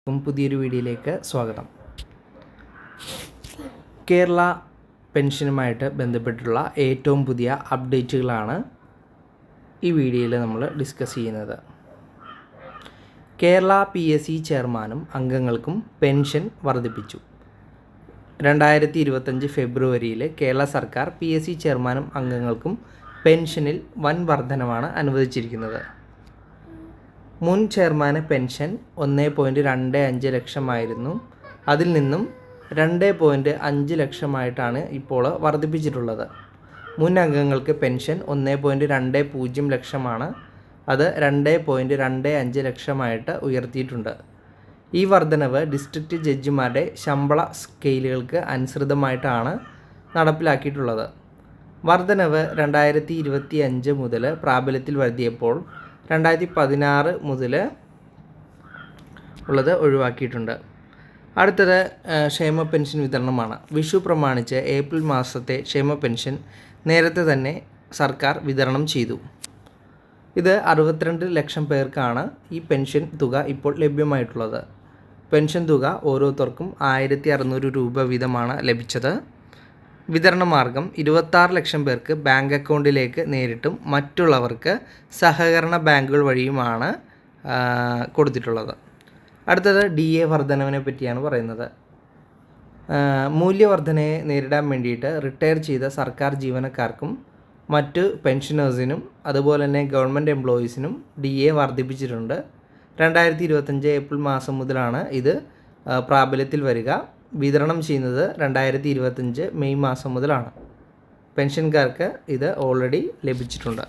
പുതിയൊരു വീഡിയോയിലേക്ക് സ്വാഗതം. കേരള പെൻഷനുമായിട്ട് ബന്ധപ്പെട്ടുള്ള ഏറ്റവും പുതിയ അപ്ഡേറ്റുകളാണ് ഈ വീഡിയോയിൽ നമ്മൾ ഡിസ്കസ് ചെയ്യുന്നത്. കേരള PSC ചെയർമാനും അംഗങ്ങൾക്കും പെൻഷൻ വർദ്ധിപ്പിച്ചു. 2025 ഫെബ്രുവരിയിൽ കേരള സർക്കാർ PSC ചെയർമാനും അംഗങ്ങൾക്കും പെൻഷനിൽ വൻ വർധനവാണ് അനുവദിച്ചിരിക്കുന്നത്. മുൻ ചെയർമാന് പെൻഷൻ 1.25 ലക്ഷമായിരുന്നു. അതിൽ നിന്നും 2.5 ലക്ഷമായിട്ടാണ് ഇപ്പോൾ വർദ്ധിപ്പിച്ചിട്ടുള്ളത്. മുൻ അംഗങ്ങൾക്ക് പെൻഷൻ 1.20 ലക്ഷമാണ്. അത് 2.25 ലക്ഷമായിട്ട് ഉയർത്തിയിട്ടുണ്ട്. ഈ വർധനവ് ഡിസ്ട്രിക്റ്റ് ജഡ്ജിമാരുടെ ശമ്പള സ്കെയിലുകൾക്ക് അനുസൃതമായിട്ടാണ് നടപ്പിലാക്കിയിട്ടുള്ളത്. വർധനവ് 2025 മുതൽ പ്രാബല്യത്തിൽ വരുത്തിയപ്പോൾ 2016 മുതൽ ഉള്ളത് ഒഴിവാക്കിയിട്ടുണ്ട്. അടുത്തത് ക്ഷേമ പെൻഷൻ വിതരണമാണ്. വിഷു പ്രമാണിച്ച് ഏപ്രിൽ മാസത്തെ ക്ഷേമ പെൻഷൻ നേരത്തെ തന്നെ സർക്കാർ വിതരണം ചെയ്തു. ഇത് 62 ലക്ഷം പേർക്കാണ് ഈ പെൻഷൻ തുക ഇപ്പോൾ ലഭ്യമായിട്ടുള്ളത്. പെൻഷൻ തുക ഓരോരുത്തർക്കും 1600 രൂപ വീതമാണ് ലഭിച്ചത്. വിതരണ മാർഗം 26 ലക്ഷം പേർക്ക് ബാങ്ക് അക്കൗണ്ടിലേക്ക് നേരിട്ടും മറ്റുള്ളവർക്ക് സഹകരണ ബാങ്കുകൾ വഴിയുമാണ് കൊടുത്തിട്ടുള്ളത്. അടുത്തത് DA വർധനവിനെ പറ്റിയാണ് പറയുന്നത്. മൂല്യവർധനയെ നേരിടാൻ വേണ്ടിയിട്ട് റിട്ടയർ ചെയ്ത സർക്കാർ ജീവനക്കാർക്കും മറ്റ് പെൻഷനേഴ്സിനും അതുപോലെ തന്നെ ഗവൺമെൻറ് എംപ്ലോയീസിനും DA വർദ്ധിപ്പിച്ചിട്ടുണ്ട്. 2025 ഏപ്രിൽ മാസം മുതലാണ് ഇത് പ്രാബല്യത്തിൽ വരിക. വിതരണം ചെയ്യുന്നത് 2025 മെയ് മാസം മുതലാണ്. പെൻഷൻകാർക്ക് ഇത് ഓൾറെഡി ലഭിച്ചിട്ടുണ്ട്.